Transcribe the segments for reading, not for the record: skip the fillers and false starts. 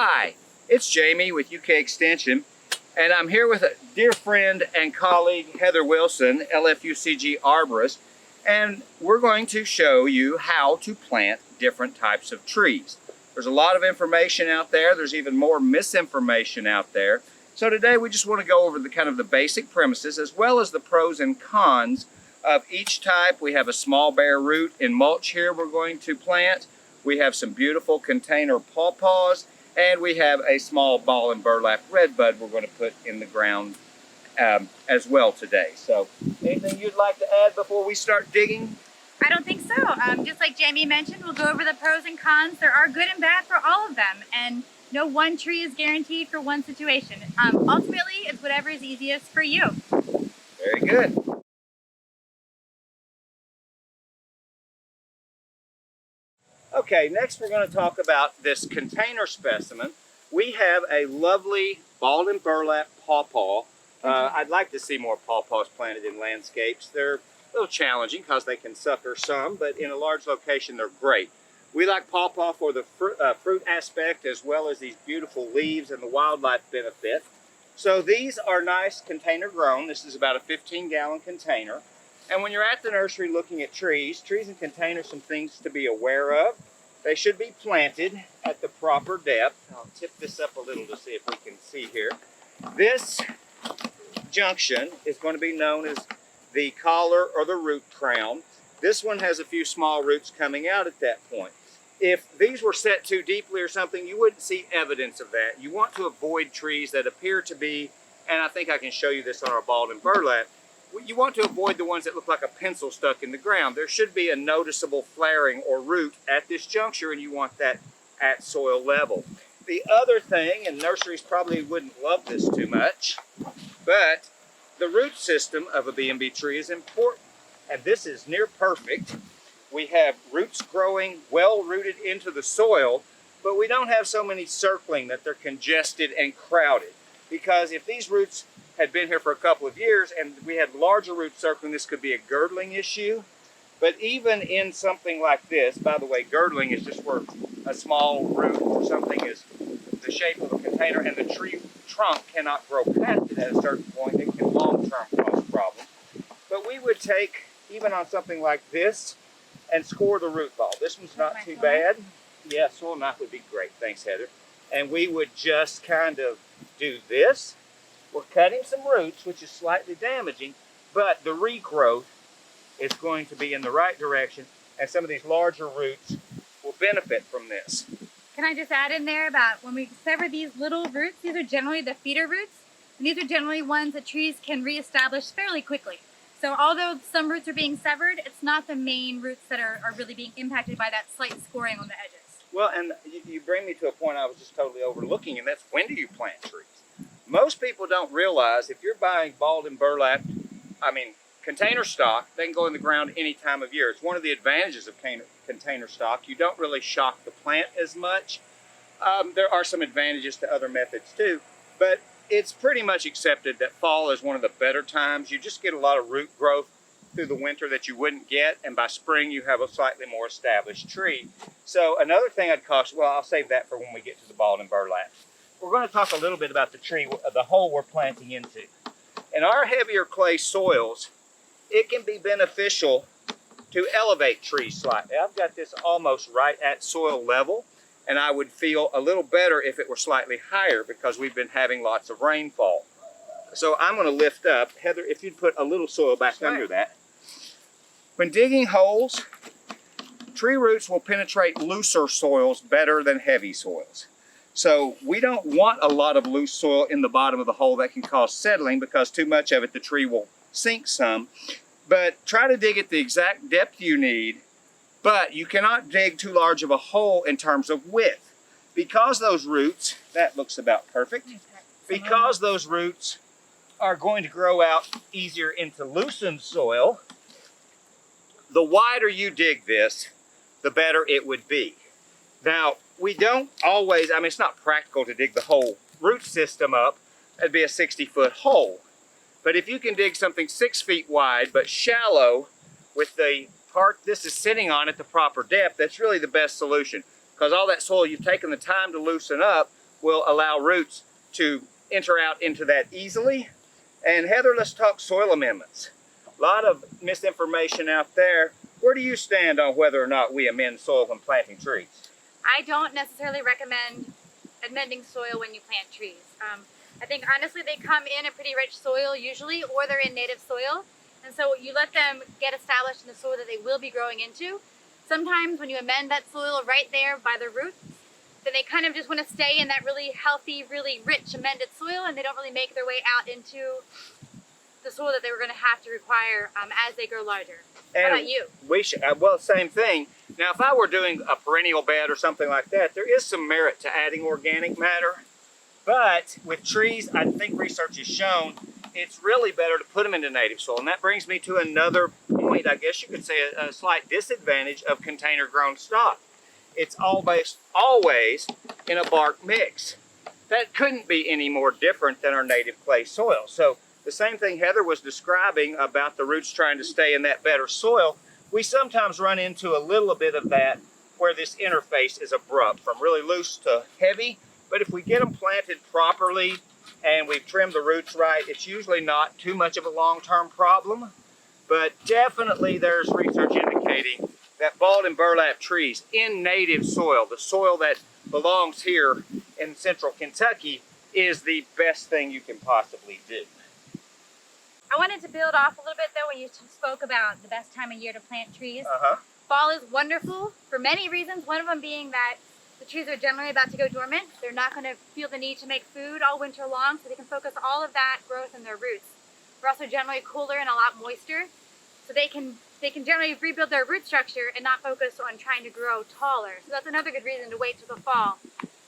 Hi, it's Jamie with UK Extension, and I'm here with a dear friend and colleague, Heather Wilson, LFUCG arborist, and we're going to show you how to plant different types of trees. There's a lot of information out there. There's even more misinformation out there. So today we just want to go over the basic premises as well as the pros and cons of each type. We have a small bare root in mulch here we're going to plant. We have some beautiful container pawpaws, and we have a small ball and burlap redbud we're going to put in the ground as well today. So anything you'd like to add before we start digging? I don't think so. Just like Jamie mentioned, we'll go over the pros and cons. There are good and bad for all of them, and no one tree is guaranteed for one situation. Ultimately, it's whatever is easiest for you. Very good. Okay, next we're going to talk about this container specimen. We have a lovely balled and burlap pawpaw. I'd like to see more pawpaws planted in landscapes. They're a little challenging because they can sucker some, but in a large location they're great. We like pawpaw for the fruit aspect as well as these beautiful leaves and the wildlife benefit. So these are nice container grown. This is about a 15-gallon container. And when you're at the nursery looking at trees in containers, some things to be aware of. They should be planted at the proper depth. I'll tip this up a little to see if we can see here. This junction is going to be known as the collar or the root crown. This one has a few small roots coming out at that point. If these were set too deeply or something, you wouldn't see evidence of that. You want to avoid trees that appear to be, and I think I can show you this on our balled and burlap, you want to avoid the ones that look like a pencil stuck in the ground. There should be a noticeable flaring or root at this juncture, and you want that at soil level. The other thing, and nurseries probably wouldn't love this too much, but the root system of a B&B tree is important, and this is near perfect. We have roots growing well rooted into the soil, but we don't have so many circling that they're congested and crowded. Because if these roots had been here for a couple of years and we had larger roots circling, this could be a girdling issue. But even in something like this, by the way, girdling is just where a small root or something is the shape of a container and the tree trunk cannot grow past it at a certain point. It can long-term cause problems. But we would take, even on something like this, and score the root ball. This one's not too bad. Yeah, soil knife would be great. Thanks, Heather. And we would just kind of do this. We're cutting some roots, which is slightly damaging, but the regrowth is going to be in the right direction, and some of these larger roots will benefit from this. Can I just add in there about when we sever these little roots, these are generally the feeder roots, and these are generally ones that trees can reestablish fairly quickly. So although some roots are being severed, it's not the main roots that are really being impacted by that slight scoring on the edges. Well, and you bring me to a point I was just totally overlooking, and that's when do you plant trees? Most people don't realize if you're buying balled and burlap, container stock, they can go in the ground any time of year. It's one of the advantages of container stock. You don't really shock the plant as much. There are some advantages to other methods too, but it's pretty much accepted that fall is one of the better times. You just get a lot of root growth through the winter that you wouldn't get, and by spring you have a slightly more established tree. So another thing I'd caution, well, I'll save that for when we get to the balled and burlap. We're going to talk a little bit about the tree, the hole we're planting into. In our heavier clay soils, it can be beneficial to elevate trees slightly. I've got this almost right at soil level, and I would feel a little better if it were slightly higher because we've been having lots of rainfall. So I'm going to lift up. Heather, if you'd put a little soil back under that. When digging holes, tree roots will penetrate looser soils better than heavy soils. So we don't want a lot of loose soil in the bottom of the hole that can cause settling, because too much of it, the tree will sink some. But try to dig at the exact depth you need, but you cannot dig too large of a hole in terms of width. Because those roots, that looks about perfect, because those roots are going to grow out easier into loosened soil, the wider you dig this, the better it would be. Now, we don't always, it's not practical to dig the whole root system up. That'd be a 60-foot hole. But if you can dig something 6 feet wide but shallow with the part this is sitting on at the proper depth, that's really the best solution. Because all that soil you've taken the time to loosen up will allow roots to enter out into that easily. And Heather, let's talk soil amendments. A lot of misinformation out there. Where do you stand on whether or not we amend soil when planting trees? I don't necessarily recommend amending soil when you plant trees. I think honestly they come in a pretty rich soil usually, or they're in native soil. And so you let them get established in the soil that they will be growing into. Sometimes when you amend that soil right there by the roots, then they kind of just want to stay in that really healthy, really rich amended soil, and they don't really make their way out into the soil that they were going to have to require as they grow larger. And how about you? We should, well, same thing. Now, if I were doing a perennial bed or something like that, there is some merit to adding organic matter. But with trees, I think research has shown it's really better to put them into native soil. And that brings me to another point, I guess you could say a slight disadvantage of container grown stock. It's always in a bark mix. That couldn't be any more different than our native clay soil. So the same thing Heather was describing about the roots trying to stay in that better soil, we sometimes run into a little bit of that where this interface is abrupt, from really loose to heavy. But if we get them planted properly and we've trimmed the roots right, it's usually not too much of a long-term problem. But definitely there's research indicating that balled and burlap trees in native soil, the soil that belongs here in central Kentucky, is the best thing you can possibly do. I wanted to build off a little bit though when you spoke about the best time of year to plant trees. Uh-huh. Fall is wonderful for many reasons, one of them being that the trees are generally about to go dormant. They're not going to feel the need to make food all winter long, so they can focus all of that growth in their roots. We're also generally cooler and a lot moister, so they can generally rebuild their root structure and not focus on trying to grow taller. So that's another good reason to wait till the fall.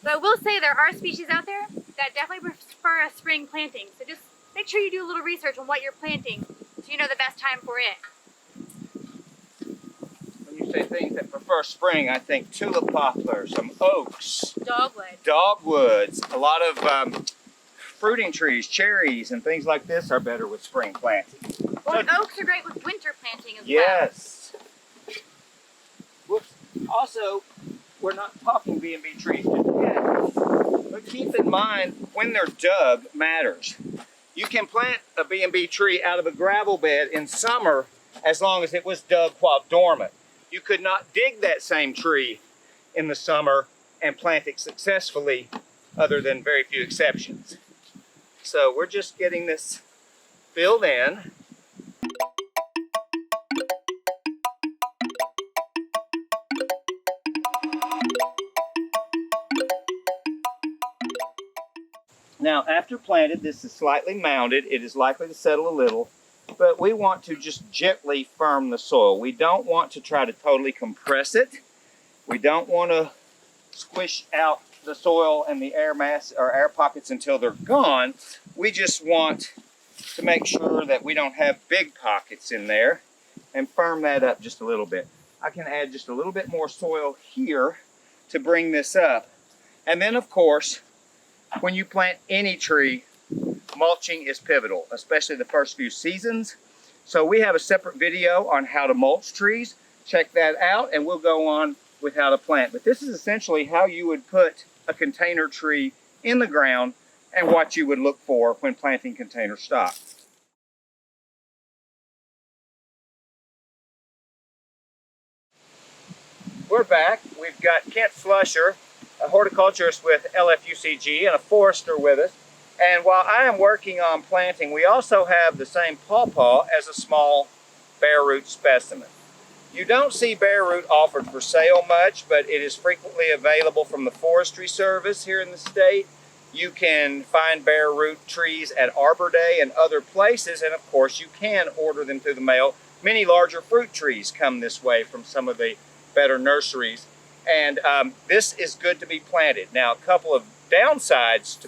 But I will say there are species out there that definitely prefer a spring planting. So just make sure you do a little research on what you're planting so you know the best time for it. When you say things that prefer spring, I think tulip poplar, some oaks, dogwoods, a lot of fruiting trees, cherries, and things like this are better with spring planting. Well, and oaks are great with winter planting as well. Yes. Whoops. Also, we're not talking B&B trees just yet, but keep in mind when they're dug matters. You can plant a B&B tree out of a gravel bed in summer as long as it was dug while dormant. You could not dig that same tree in the summer and plant it successfully, other than very few exceptions. So we're just getting this filled in. Now, after planted, this is slightly mounded. It is likely to settle a little, but we want to just gently firm the soil. We don't want to try to totally compress it. We don't want to squish out the soil and the air mass or air pockets until they're gone. We just want to make sure that we don't have big pockets in there and firm that up just a little bit. I can add just a little bit more soil here to bring this up. And then, of course, when you plant any tree, mulching is pivotal, especially the first few seasons. So we have a separate video on how to mulch trees. Check that out and we'll go on with how to plant. But this is essentially how you would put a container tree in the ground and what you would look for when planting container stock. We're back. We've got Kent Flusher, a horticulturist with LFUCG, and a forester with us. And while I am working on planting, we also have the same pawpaw as a small bare root specimen. You don't see bare root offered for sale much, but it is frequently available from the Forestry Service here in the state. You can find bare root trees at Arbor Day and other places, and of course you can order them through the mail. Many larger fruit trees come this way from some of the better nurseries. And this is good to be planted. Now, a couple of downsides to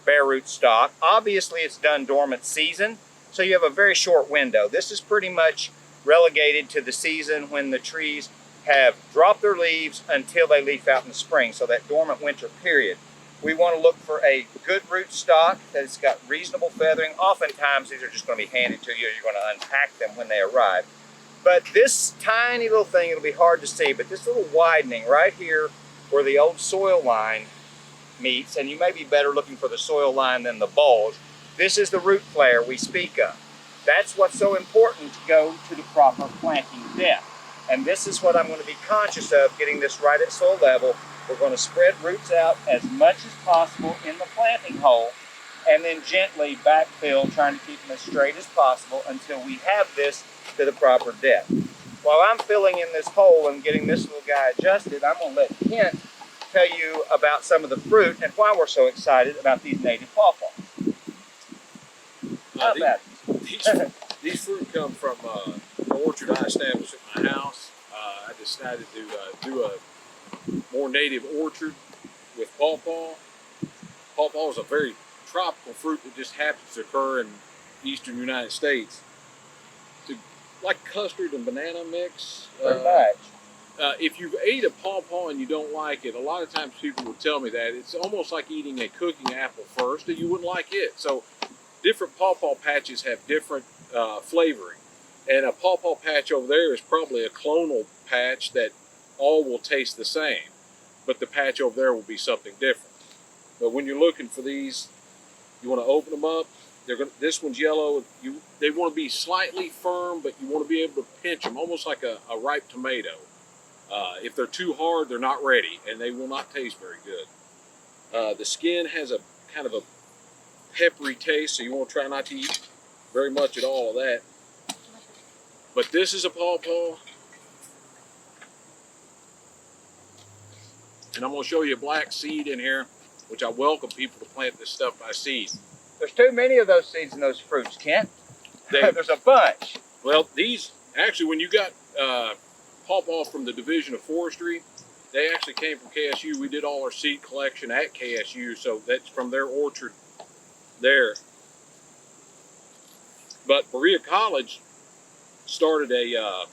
bare root stock. Obviously, it's done dormant season, so you have a very short window. This is pretty much relegated to the season when the trees have dropped their leaves until they leaf out in the spring, so that dormant winter period. We want to look for a good root stock that's got reasonable feathering. Oftentimes, these are just going to be handed to you. You're going to unpack them when they arrive. But this tiny little thing, it'll be hard to see, but this little widening right here where the old soil line meets, and you may be better looking for the soil line than the bulge. This is the root flare we speak of. That's what's so important to go to the proper planting depth. And this is what I'm going to be conscious of, getting this right at soil level. We're going to spread roots out as much as possible in the planting hole, and then gently backfill, trying to keep them as straight as possible until we have this to the proper depth. While I'm filling in this hole and getting this little guy adjusted, I'm going to let Kent tell you about some of the fruit and why we're so excited about these native pawpaws. How about These fruit come from an orchard I established at my house. I decided to do a more native orchard with pawpaw. Pawpaw is a very tropical fruit that just happens to occur in eastern United States. It's like custard and banana mix. Very much. If you've ate a pawpaw and you don't like it, a lot of times people will tell me that it's almost like eating a cooking apple first, and you wouldn't like it. So different pawpaw patches have different flavoring, and a pawpaw patch over there is probably a clonal patch that all will taste the same, but the patch over there will be something different. But when you're looking for these, you want to open them up. This one's yellow. They want to be slightly firm, but you want to be able to pinch them, almost like a ripe tomato. If they're too hard, they're not ready, and they will not taste very good. The skin has a kind of a peppery taste, so you want to try not to eat very much at all of that. But this is a pawpaw. And I'm going to show you a black seed in here, which I welcome people to plant this stuff by seed. There's too many of those seeds in those fruits, Kent. There's a bunch. Well, these, actually, when you got pawpaw from the Division of Forestry, they actually came from KSU. We did all our seed collection at KSU, so that's from their orchard there. But Berea College started a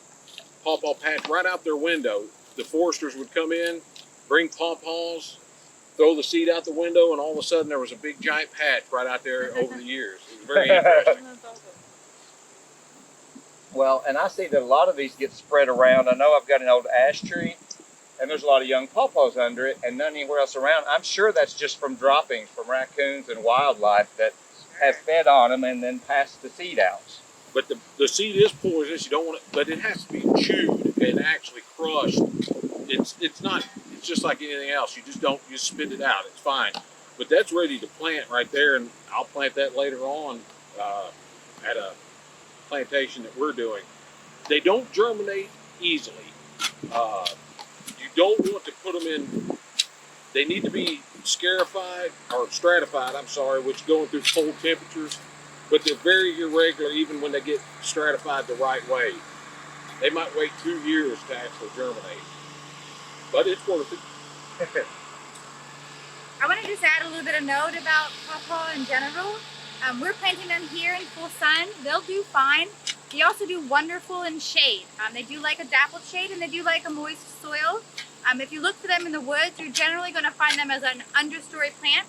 pawpaw patch right out their window. The foresters would come in, bring pawpaws, throw the seed out the window, and all of a sudden there was a big giant patch right out there over the years. It was very interesting. Well, and I see that a lot of these get spread around. I know I've got an old ash tree, and there's a lot of young pawpaws under it, and none anywhere else around. I'm sure that's just from droppings from raccoons and wildlife that have fed on them and then passed the seed out. But the seed is poisonous. You don't want it, but it has to be chewed and actually crushed. It's not. It's just like anything else. You just spit it out. It's fine. But that's ready to plant right there, and I'll plant that later on at a plantation that we're doing. They don't germinate easily. You don't want to put them in. They need to be scarified or stratified. I'm sorry, which is going through cold temperatures. But they're very irregular even when they get stratified the right way. They might wait 2 years to actually germinate. But it's worth it. I want to just add a little bit of note about pawpaw in general. We're planting them here in full sun. They'll do fine. They also do wonderful in shade. They do like a dappled shade, and they do like a moist soil. If you look for them in the woods, you're generally going to find them as an understory plant.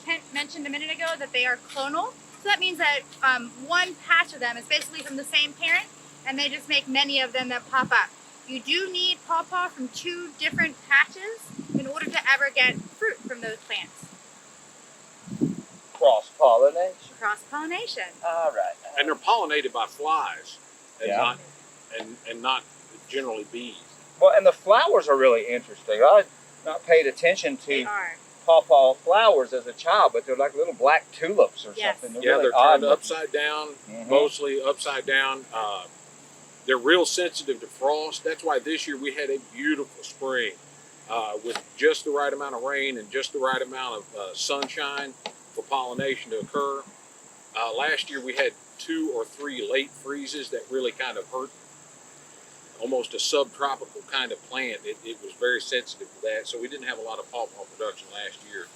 Kent mentioned a minute ago that they are clonal. So that means that one patch of them is basically from the same parent, and they just make many of them that pop up. You do need pawpaw from 2 different patches in order to ever get fruit from those plants. Cross-pollination. Cross-pollination. All right. And they're pollinated by flies, and Yeah. not generally bees. Well, and the flowers are really interesting. I not paid attention They to are. pawpaw flowers as a child, but they're like little black tulips or Yes. something. Yeah, Really they're odd turned upside down, mostly upside down. They're real sensitive to frost. That's why this year we had a beautiful spring with just the right amount of rain and just the right amount of sunshine for pollination to occur. Last year we had 2 or 3 late freezes that really kind of hurt almost a subtropical kind of plant. It was very sensitive to that, so we didn't have a lot of pawpaw production last year.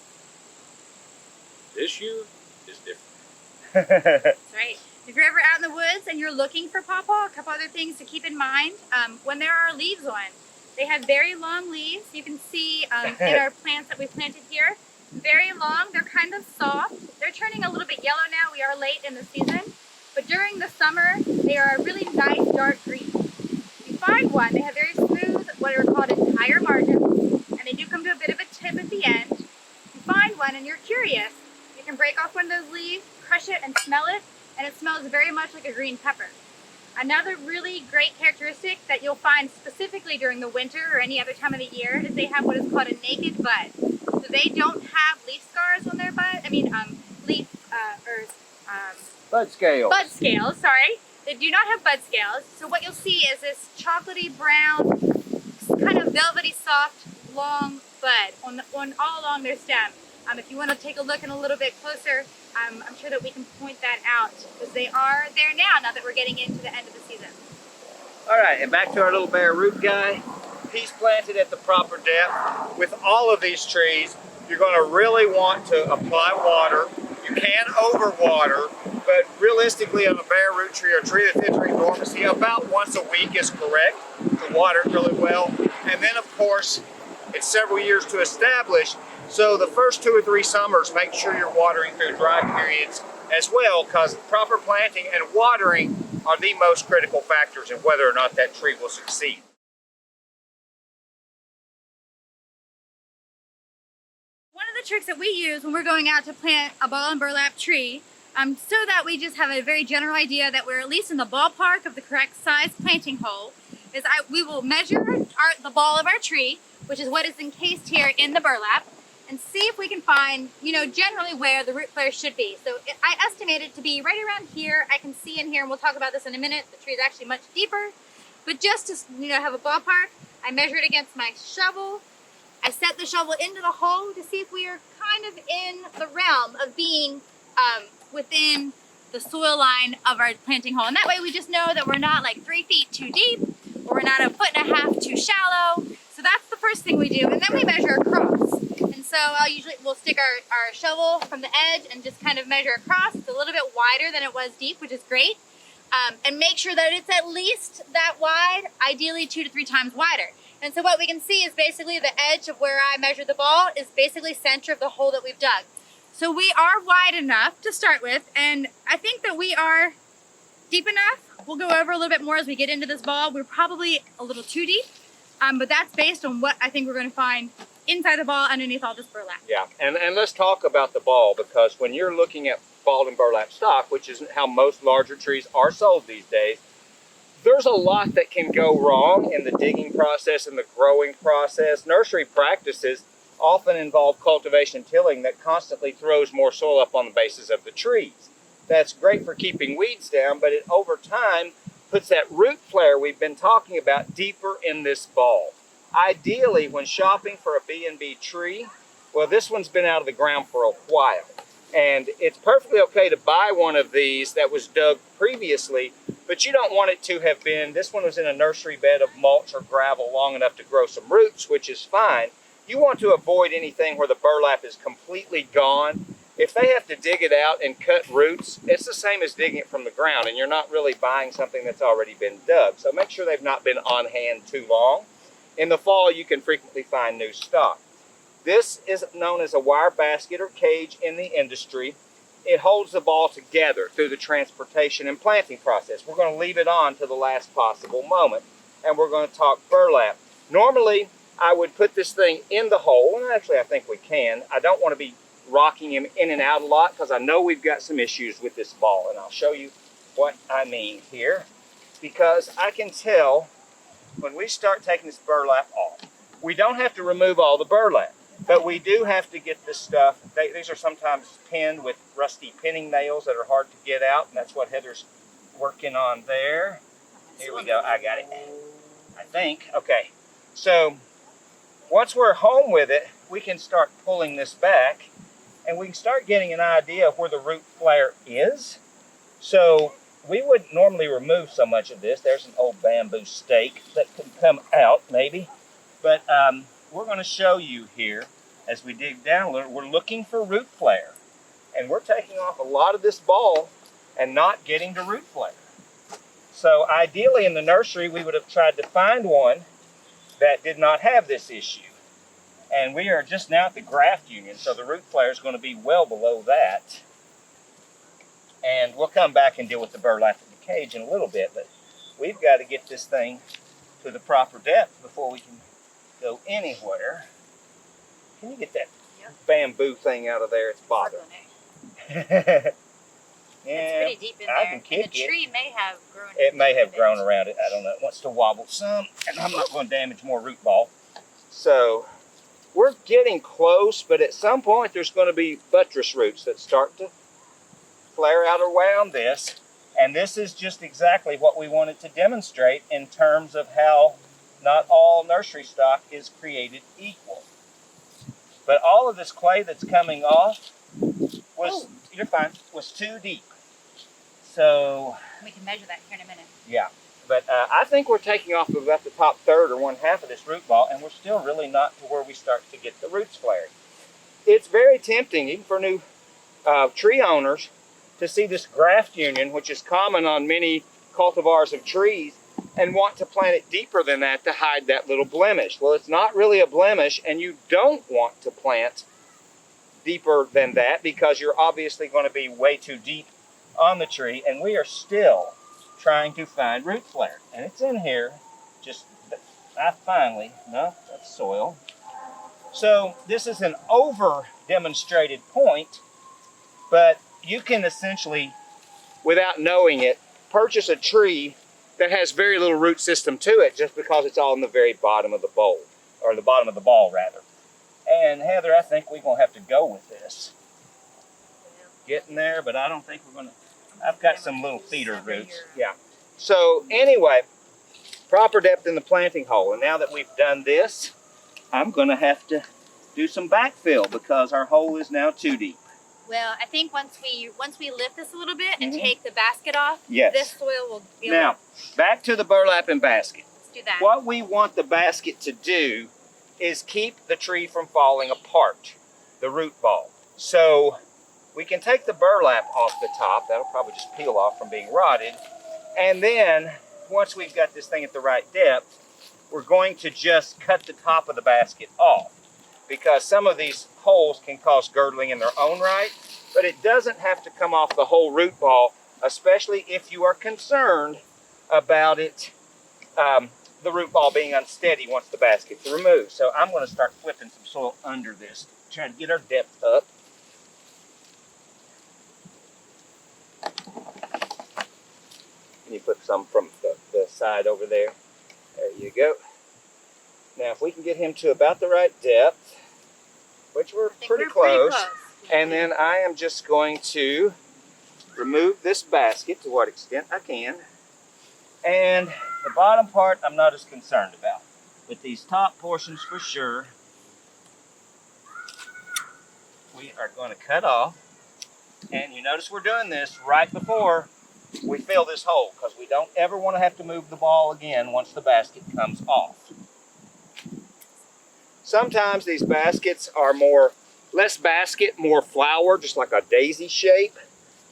This year is different. That's right. If you're ever out in the woods and you're looking for pawpaw, a couple other things to keep in mind. When there are leaves on, they have very long leaves. You can see in our plants that we planted here, very long. They're kind of soft. They're turning a little bit yellow now. We are late in the season. But during the summer, they are a really nice dark green. If you find one, they have very smooth, what are called entire margins, and they do come to a one and you're curious, you can break off one of those leaves, crush it and smell it, and it smells very much like a green pepper. Another really great characteristic that you'll find specifically during the winter or any other time of the year is they have what is called a naked bud. So they don't have leaf scars on their bud, Bud scales. Bud scales, sorry. They do not have bud scales. So what you'll see is this chocolatey brown, kind of velvety soft, long bud on all along their stem. If you want to take a look in a little bit closer, I'm sure that we can point that out because they are there now that we're getting into the end of the season. All right, and back to our little bare root guy. He's planted at the proper depth. With all of these trees, you're going to really want to apply water. You can overwater, but realistically on a bare root tree or a tree that's entering dormancy, about once a week is correct to water it really well. And then of course, it's several years to establish. So the first 2 or 3 summers, make sure you're watering through dry periods as well, because proper planting and watering are the most critical factors in whether or not that tree will succeed. One of the tricks that we use when we're going out to plant a ball and burlap tree, so that we just have a very general idea that we're at least in the ballpark of the correct size planting hole, is we will measure the ball of our tree, which is what is encased here in the burlap, and see if we can find, generally where the root flare should be. So I estimate it to be right around here. I can see in here, and we'll talk about this in a minute. The tree is actually much deeper, but just to have a ballpark, I measure it against my shovel. I set the shovel into the hole to see if we are kind of in the realm of being within the soil line of our planting hole. And that way we just know that we're not like 3 feet too deep, or we're not 1.5 feet too shallow. So that's the first thing we do. And then we measure across. And so we'll stick our shovel from the edge and just kind of measure across. It's a little bit wider than it was deep, which is great. And make sure that it's at least that wide, ideally 2 to 3 times wider. And so what we can see is basically the edge of where I measured the ball is basically center of the hole that we've dug. So we are wide enough to start with, and I think that we are deep enough. We'll go over a little bit more as we get into this ball. We're probably a little too deep, but that's based on what I think we're going to find inside the ball underneath all this burlap. Yeah, and let's talk about the ball, because when you're looking at balled and burlap stock, which is how most larger trees are sold these days, there's a lot that can go wrong in the digging process and the growing process. Nursery practices often involve cultivation tilling that constantly throws more soil up on the bases of the trees. That's great for keeping weeds down, but it over time puts that root flare we've been talking about deeper in this ball. Ideally, when shopping for a B&B tree, well, this one's been out of the ground for a while. And it's perfectly okay to buy one of these that was dug previously, but you don't want it to have been, this one was in a nursery bed of mulch or gravel long enough to grow some roots, which is fine. You want to avoid anything where the burlap is completely gone. If they have to dig it out and cut roots, it's the same as digging it from the ground, and you're not really buying something that's already been dug. So make sure they've not been on hand too long. In the fall, you can frequently find new stock. This is known as a wire basket or cage in the industry. It holds the ball together through the transportation and planting process. We're going to leave it on to the last possible moment, and we're going to talk burlap. Normally, I would put this thing in the hole, and actually I think we can. I don't want to be rocking him in and out a lot because I know we've got some issues with this ball, and I'll show you what I mean here, because I can tell when we start taking this burlap off. We don't have to remove all the burlap, but we do have to get this stuff. These are sometimes pinned with rusty pinning nails that are hard to get out, and that's what Heather's working on there. Here we go, I got it, I think. Okay, so once we're home with it, we can start pulling this back, and we can start getting an idea of where the root flare is. So we wouldn't normally remove so much of this. There's an old bamboo stake that can come out maybe, but we're going to show you here as we dig down a little. We're looking for root flare, and we're taking off a lot of this ball and not getting to root flare. So ideally in the nursery, we would have tried to find one that did not have this issue. And we are just now at the Graft Union, so the root flare is going to be well below that. And we'll come back and deal with the burlap in the cage in a little bit, but we've got to get this thing to the proper depth before we can go anywhere. Can you get that bamboo thing out of there. It's bothering me. It's pretty deep in there. I can kick and the tree may have grown. It may have grown around it. I don't know. It wants to wobble some, and I'm not going to damage more root ball. So we're getting close, but at some point there's going to be buttress roots that start to flare out around this. And this is just exactly what we wanted to demonstrate in terms of how not all nursery stock is created equal. But all of this clay that's coming off was, you're fine, was too deep. So we can measure that here in a minute. yeah, but I think we're taking off about the top third or 1/2 of this root ball, and we're still really not to where we start to get the roots flaring. It's very tempting, even for new tree owners, to see this Graft Union, which is common on many cultivars of trees, and want to plant it deeper than that to hide that little blemish. Well, it's not really a blemish, and you don't want to plant deeper than that because you're obviously going to be way too deep on the tree, and we are still trying to find root flare. And it's in here, just, no, that's soil. So this is an over demonstrated point, but you can essentially, without knowing it, purchase a tree that has very little root system to it just because it's all in the very bottom of the bowl, or the bottom of the ball rather. And Heather, I think we're gonna have to go with this. Getting there, but I don't think we're gonna, I've got some little feeder roots. Yeah. So anyway, proper depth in the planting hole. And now that we've done this, I'm gonna have to do some backfill because our hole is now too deep. Well, I think once we lift this a little bit and take the basket off, Yes. this soil will be Now, back to the burlapping basket. Let's do that. What we want the basket to do is keep the tree from falling apart, the root ball. So we can take the burlap off the top. That'll probably just peel off from being rotted. And then once we've got this thing at the right depth, we're going to just cut the top of the basket off, because some of these holes can cause girdling in their own right, but it doesn't have to come off the whole root ball, especially if you are concerned about it, the root ball being unsteady once the basket's removed. So I'm going to start flipping some soil under this, trying to get our depth up. And you put some from the side over there. There you go. Now, if we can get him to about the right depth, which we're pretty close, and then I am just going to remove this basket to what extent I can. And the bottom part I'm not as concerned about, but these top portions for sure, we are going to cut off. And you notice we're doing this right before we fill this hole, because we don't ever want to have to move the ball again once the basket comes off. Sometimes these baskets are less basket, more flower, just like a daisy shape,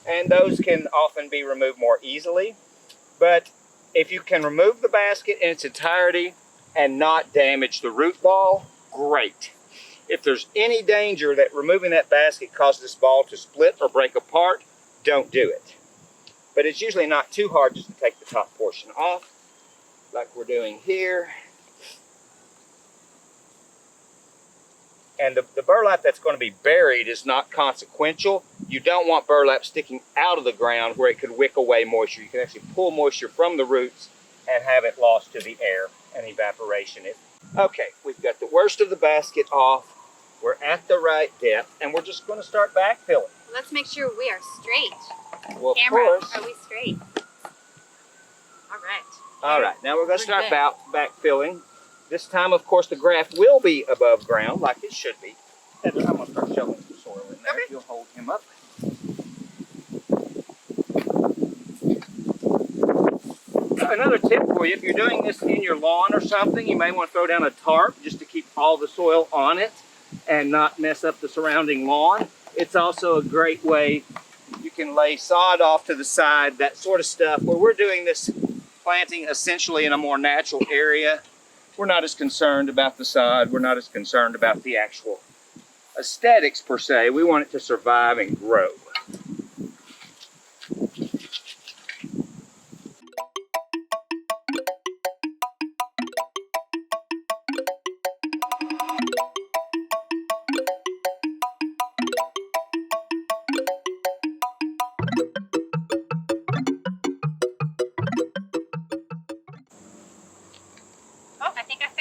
and those can often be removed more easily. But if you can remove the basket in its entirety and not damage the root ball, great. If there's any danger that removing that basket causes this ball to split or break apart, don't do it. But it's usually not too hard just to take the top portion off, like we're doing here. And the burlap that's going to be buried is not consequential. You don't want burlap sticking out of the ground where it could wick away moisture. You can actually pull moisture from the roots and have it lost to the air and evaporation. Okay, we've got the worst of the basket off. We're at the right depth, and we're just going to start backfilling. Let's make sure we are straight. Well, Camera, of course. are we straight? All right. All right, now we're going to start backfilling. This time, of course, the graft will be above ground, like it should be. And I'm going to start shoveling some soil in there. Okay. You'll hold him up. Another tip for you, if you're doing this in your lawn or something, you may want to throw down a tarp just to keep all the soil on it and not mess up the surrounding lawn. It's also a great way, you can lay sod off to the side, that sort of stuff. Where we're doing this planting essentially in a more natural area, we're not as concerned about the sod. We're not as concerned about the actual aesthetics per se. We want it to survive and grow.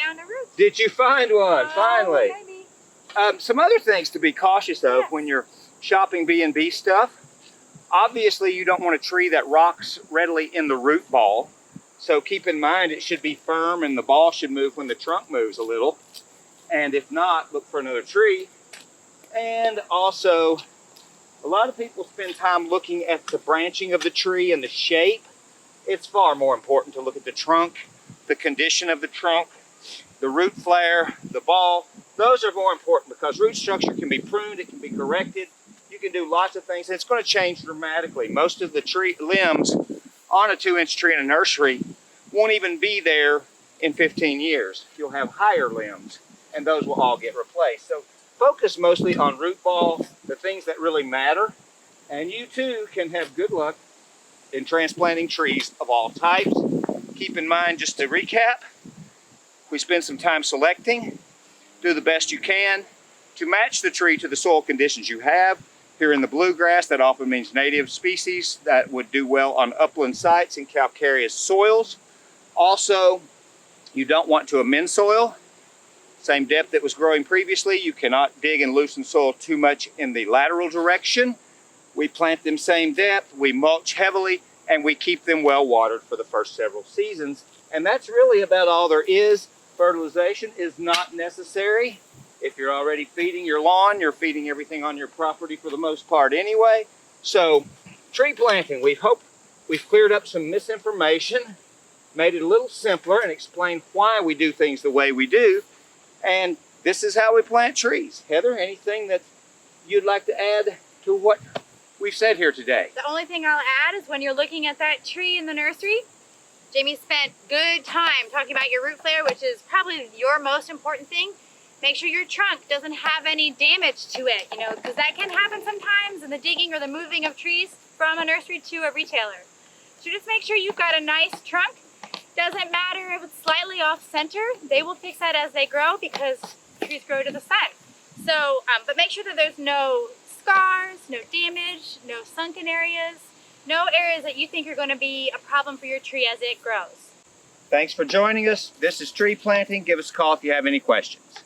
found a root. Did you find one? Finally. Maybe. Some other things to be cautious of when you're shopping B&B stuff. Obviously, you don't want a tree that rocks readily in the root ball. So keep in mind it should be firm and the ball should move when the trunk moves a little. And if not, look for another tree. And also, a lot of people spend time looking at the branching of the tree and the shape. It's far more important to look at the trunk, the condition of the trunk, the root flare, the ball. Those are more important because root structure can be pruned, it can be corrected. You can do lots of things. It's going to change dramatically. Most of the tree limbs on a 2-inch tree in a nursery won't even be there in 15 years. You'll have higher limbs, and those will all get replaced. So focus mostly on root ball, the things that really matter, and you too can have good luck in transplanting trees of all types. Keep in mind, just to recap, we spend some time selecting, do the best you can to match the tree to the soil conditions you have. Here in the bluegrass, that often means native species that would do well on upland sites in calcareous soils. Also, you don't want to amend soil. Same depth that was growing previously. You cannot dig and loosen soil too much in the lateral direction. We plant them same depth, we mulch heavily, and we keep them well watered for the first several seasons. And that's really about all there is. Fertilization is not necessary. If you're already feeding your lawn, you're feeding everything on your property for the most part anyway. So, tree planting, we hope we've cleared up some misinformation, made it a little simpler, and explained why we do things the way we do. And this is how we plant trees. Heather, anything that you'd like to add to what we've said here today? The only thing I'll add is when you're looking at that tree in the nursery, Jamie spent good time talking about your root flare, which is probably your most important thing. Make sure your trunk doesn't have any damage to it, because that can happen sometimes in the digging or the moving of trees from a nursery to a retailer. So just make sure you've got a nice trunk. Doesn't matter if it's slightly off center, they will fix that as they grow because trees grow to the side. So, but make sure that there's no scars, no damage, no sunken areas, no areas that you think are going to be a problem for your tree as it grows. Thanks for joining us. This is Tree Planting. Give us a call if you have any questions.